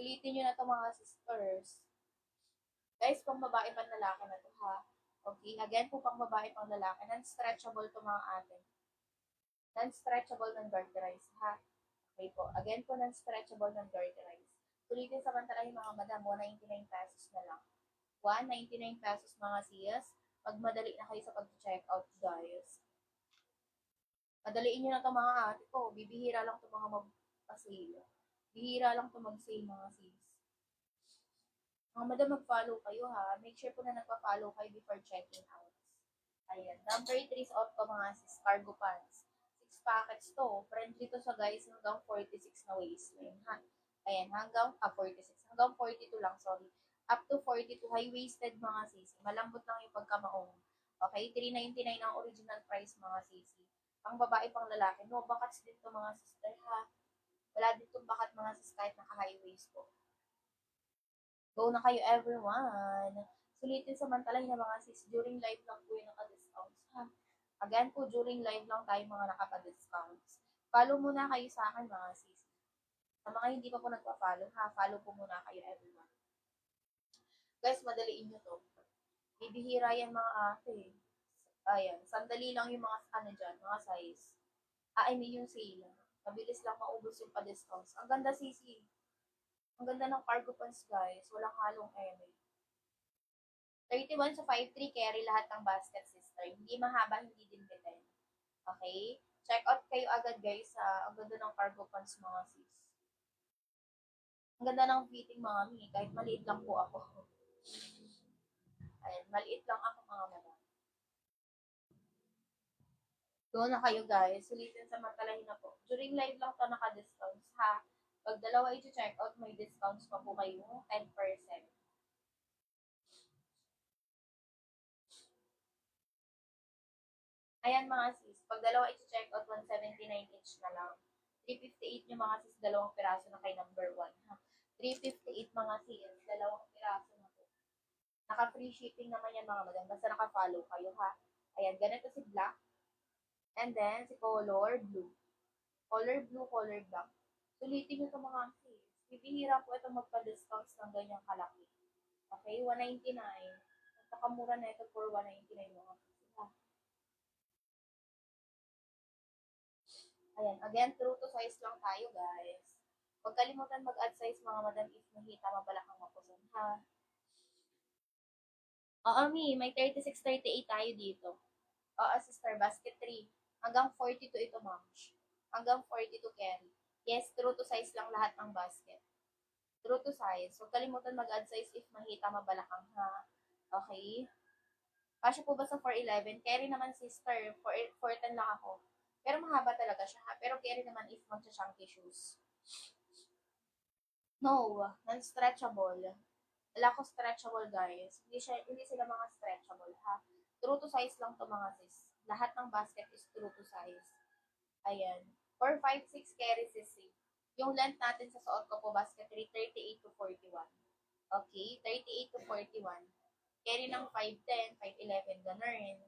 Sulitin nyo na to mga sisters. Guys, pang babae pang lalaki na to ha. Okay, again po pang babae pang lalaki. Non-stretchable to mga ate. Non-stretchable non-garterized ha. Okay po. Again po, non-stretchable non-garterized. Sulitin samantala yung mga madam, 199 pesos na lang. 199 pesos mga siyas. Magmadali na kayo sa pag-check out guys. Madaliin nyo na ito mga ate ko. Bibihira lang ito mga mag-sale. Bihira lang ito mag-sale mga sis. Mga madam, mag-follow kayo ha. Make sure po na nagpa-follow kayo before checking out. Ayan. Number 3 is out ko mga sis. Cargo pants. 6 packets to. Friendly to sa guys hanggang 46 na waistline ha. Ayan. Hanggang 46. Hanggang 42 lang, sorry. Up to 42. High-waisted mga sisi. Malambot lang yung pagkamaong. Okay? 399 ang original price mga sisi. Pang babae, pang lalaki. No, bakats din to mga sister ha. Wala din itong bakat mga sis kahit naka-high waist po. Go na kayo everyone. Sulitin samantala na mga sis. During live lang po yung naka-discounts ha. Again po, during live lang tayo mga nakapa-discounts. Follow muna kayo sa akin mga sis. Sa mga hindi pa po nagpa-follow ha, follow po muna kayo everyone. Guys, madaliin nyo to. Bibihira yan mga ate. Ayan, sandali lang yung mga ano dyan, mga size. I mean yung sale. Mabilis lang maubos yung pa-discounts. Ang ganda sisi. Ang ganda ng cargo pants guys. Walang halong eme. 31 sa 5'3 carry lahat ng basket sister. Hindi mahaba, hindi din bitin. Okay? Check out kayo agad guys sa ang ganda ng cargo pants mga sis. Ang ganda ng fitting mga mi. Kahit maliit lang po ako. Ayan, maliit lang ako mga madam. Go na kayo guys. Sulitin samantalahin na po. During live lang to naka-discounts ha. Pag dalawa i-check out, may discounts pa po kayo. 10%. Ayan mga sis. Pag dalawa i-check out, 179 each na lang. 358 yung mga sis, dalawang piraso na kay number 1 ha. 358 mga sis, dalawang piraso na po. Naka-free shipping naman yan mga madam. Basta naka-follow kayo ha. Ayan, ganito si black. And then, si color blue. Color blue, color black. Sulitin nyo ito mga sis. Bibihira po ito magpa-discounts ng ganyang kalaki. Okay, 199. Nagpakamura na ito for 199 mga sis. Ayan, again, true to size lang tayo guys. Huwag kalimutan mag-add size mga madam if nakita mabalakang mapuson ha. Oo, may 36-38 tayo dito. Oo, sister, basket 3. Hanggang 42 ito, ma'am. Hanggang 42 carry. Yes, true to size lang lahat ng basket. True to size. Huwag kalimutan mag-add size if mahita mabalakang ha. Okay? Kasya po ba sa 411? Carry naman, sister. 410 lang ako. Pero mahaba talaga siya ha. Pero carry naman if magsha-chunky shoes. No, non-stretchable. Wala ko stretchable guys. Hindi sila mga stretchable ha. True to size lang to mga sis. Lahat ng basket is true to size. Ayan. 4, 5, 6 carry sisi. Yung length natin sa suot ko po basket 3, 38 to 41. Okay, 38 to 41. Carry ng 5'10, 5'11, ganun.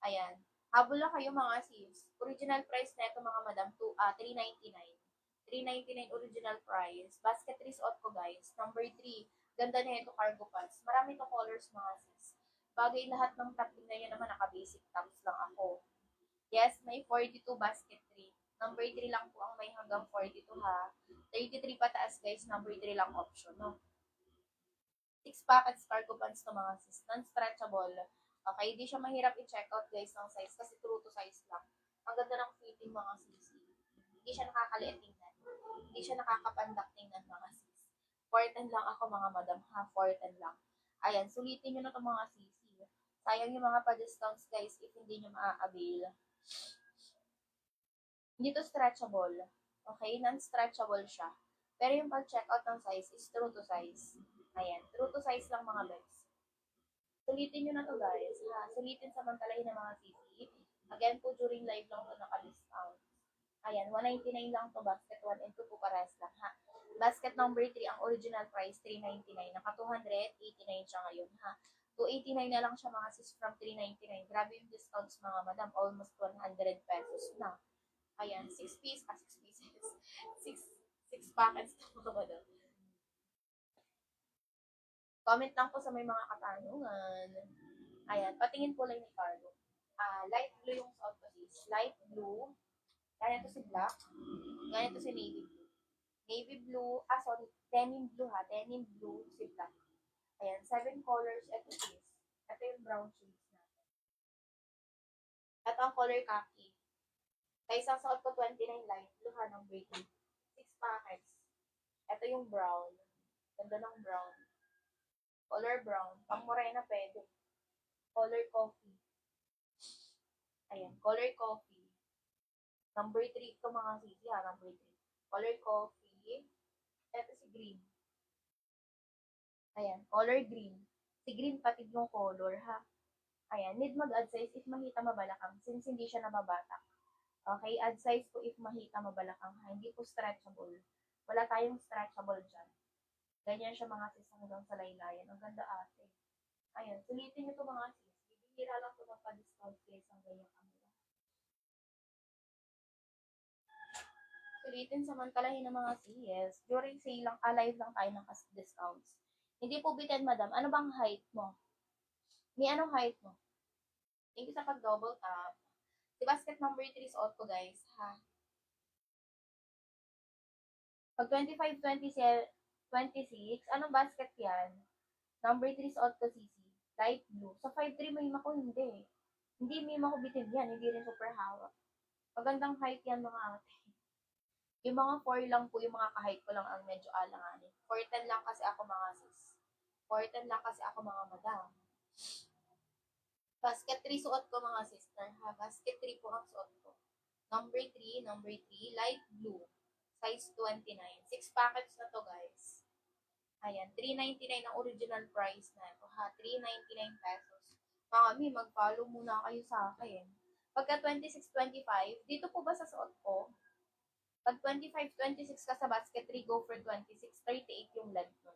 Ayan. Habol lang kayo mga sis. Original price na ito mga madam, 399. 399 original price. Basket 3 suot ko guys. Number 3. Ganda na ito cargo pants. Marami to colors mga sis. Bagay lahat ng top na yan naman naka-basic tops lang ako. Yes, may 42 basket 3. Number 3 lang po ang may hanggang 42 ha. 33 pataas guys, number 3 lang option, no? 6 packets cargo pants to mga sis. Non-stretchable. Okay, di siya mahirap i-check out guys ng size kasi true to size lang. Ang ganda ng fitting mga sis. Hindi siya nakakaliit tingnan. Hindi siya nakakapandak tingnan mga sis. 410 lang ako mga madam ha. 410 lang. Ayan, sulitin nyo na ito mga sisi. Sayang yung mga pa-discounts guys if hindi nyo maa-avail. Hindi to stretchable. Okay, non-stretchable siya. Pero yung pag-check out ng size is true to size. Ayan, true to size lang mga bets. Sulitin nyo na to guys. Ha? Sulitin samantalahin ng mga sisi. Again po, during live lang to naka-discount. Ayan, 199 lang to basket 1 and 2 po pares lang ha. Basket number 3, ang original price 399. Naka 289 siya ngayon ha. 289 na lang siya mga sis from 399. Grabe yung discounts mga madam. Almost 100 pesos na. Ayan, 6 pieces. 6 packets to mga madam. Comment lang po sa may mga katanungan. Ayan, patingin po lang ni Carlo. Light blue yung suot ko sis. Light blue. Ganito si black. Ganito si navy blue. Navy blue, sorry, denim blue ha. Denim blue si black. Ayan, 7 colors. Ito sis. Ito yung brown shades natin. Ito ang color khaki. Sa isang suot ko 29 light blue ha, ng breaking. 6 packets. Ito yung brown. Ganda ng brown. Color brown. Pang morena pwede. Color coffee. Ayan, color coffee. Number 3 ito mga sisi ha, number 3. Color coffee. Ito si green. Ayan, color green. Si green pati yung color ha. Ayan, need mag-add size if mahita mabalakang since hindi siya nababatak. Okay, add size po if mahita mabalakang ha. Hindi po stretchable. Wala tayong stretchable dyan. Ganyan siya mga sis hanggang sa laylayan. Ang ganda ate. Ayan, sulitin nyo ito mga sis. Bibihira lang ito magpa-discount sis ang ganyang kamera. Sulitin samantalahin ng mga sis. During sale lang, alive lang tayo ng discounts. Hindi po bitin madam. Ano bang height mo? May anong height mo? Thank you sa pag-double tap. Si basket number 3 suot ko guys, ha? Pag 25, 27, 26, anong basket yan? Number 3 suot ko CC. Light blue. Sa 5'3 may ko hindi. Hindi may ko bitin yan. Hindi rin super hawak. Magandang height yan mga ate. Yung mga 4 lang po, yung mga ka-height ko lang ang medyo alanganin. 4'10 lang kasi ako mga sis. 4'10 lang kasi ako mga madam. Basket 3 suot ko mga sister ha. Basket 3 po ang suot ko. Number 3, light blue. Size 29. 6 packets na to guys. Ayan, 399 ang original price na ito ha. 399 pesos. Mami, mag-follow muna kayo sa akin. Pagka 26-25, dito po ba sa suot ko? Pag 25-26 ka sa basket 3, go for 26-38 yung length nun.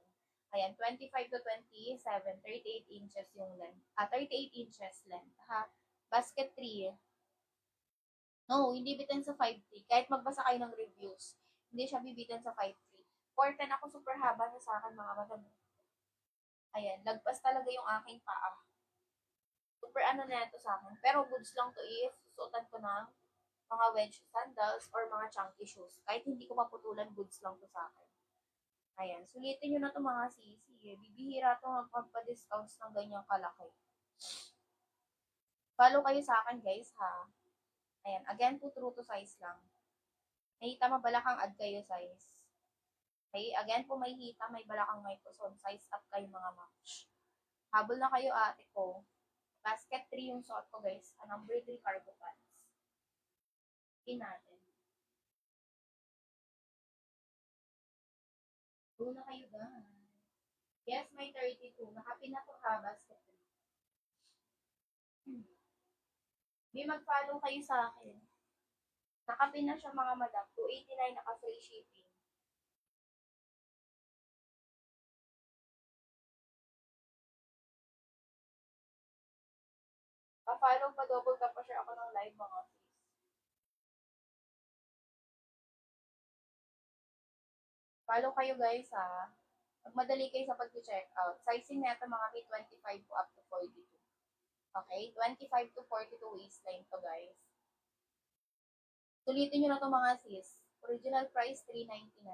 Ayan, 25 to 27, 38 inches yung length. 38 inches length, ha? Basket 3. No, hindi bitin sa 5'3. Kahit magbasa kayo ng reviews, hindi siya bibitin sa 5'3. 4'10 ako, super haba na sa akin, mga madam. Ayan, lagpas talaga yung aking paa. Super ano na ito sa akin. Pero goods lang to if susuotan ko ng mga wedge sandals or mga chunky shoes. Kahit hindi ko maputulan, goods lang to sa akin. Ayan, sulitin nyo na ito mga sisi. Bibihira ito magpa-discounts ng ganyang kalaki. Follow kayo sa akin guys ha. Ayan, again po true to size lang. May hita mabalakang add kayo size. Okay, again po may hita, may balakang may kuson. Size up kayo mga match. Habol na kayo ate ko. Basket 3 yung suot ko guys. Number 3 cargo pants. Pin natin. Go na kayo guys. Yes, may 32. Nakapin na to ha, basket 3. May mag-follow kayo sa akin. Nakapin na siya mga madam. 289 naka-free shipping. Pa-follow pa double tap pa share ako ng live mga sis. Follow kayo guys ha. Magmadali kayo sa pag-check out. Sizing nito mga may 25 po up to 42. Okay? 25 to 42 waistline to guys. Sulitin nyo na to mga sis. Original price, $399.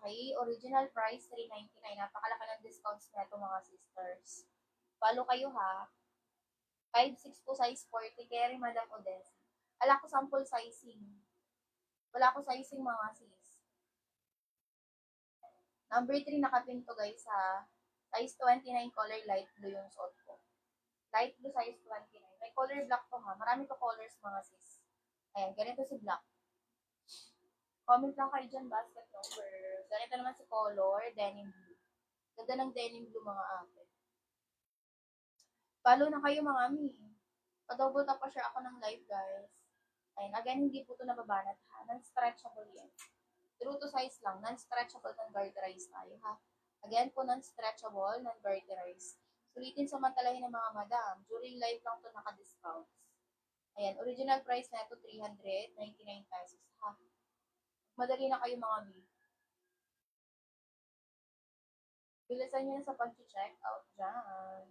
Okay? Original price, $399. Napakalaki ng discounts na ito mga sisters. Follow kayo ha. 5'6 po size 40. Kaya rin Madam Odessa. Ala ko sample sizing. Wala ko sizing mga sis. Number 3 nakapin to guys ha. Size 29 color light blue yung suot ko. Light blue size 29. May color black to ha. Marami to colors mga sis. Ayan, ganito si black. Comment lang kayo dyan, basket number. Ganito naman si color, denim blue. Ganda ng denim blue mga ate. Follow na kayo mga mi. Pa-double tap pa share ako ng live guys. Ayan, again, hindi po ito nababanat ha. Non-stretchable yan. True to size lang. Non-stretchable, non-garterized tayo ha. Again po, non-stretchable, non-garterized. Sulitin samantalahin ng mga madam. During live lang ito naka-discounts. Ayan, original price na ito, 399 pesos ha. Madali na kayo mga mi. Bilisan nyo na sa pag-check out dyan.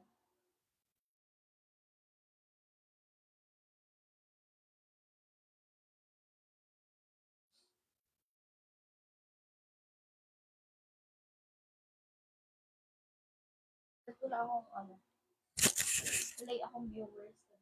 Tapos wala akong, wala akong viewers.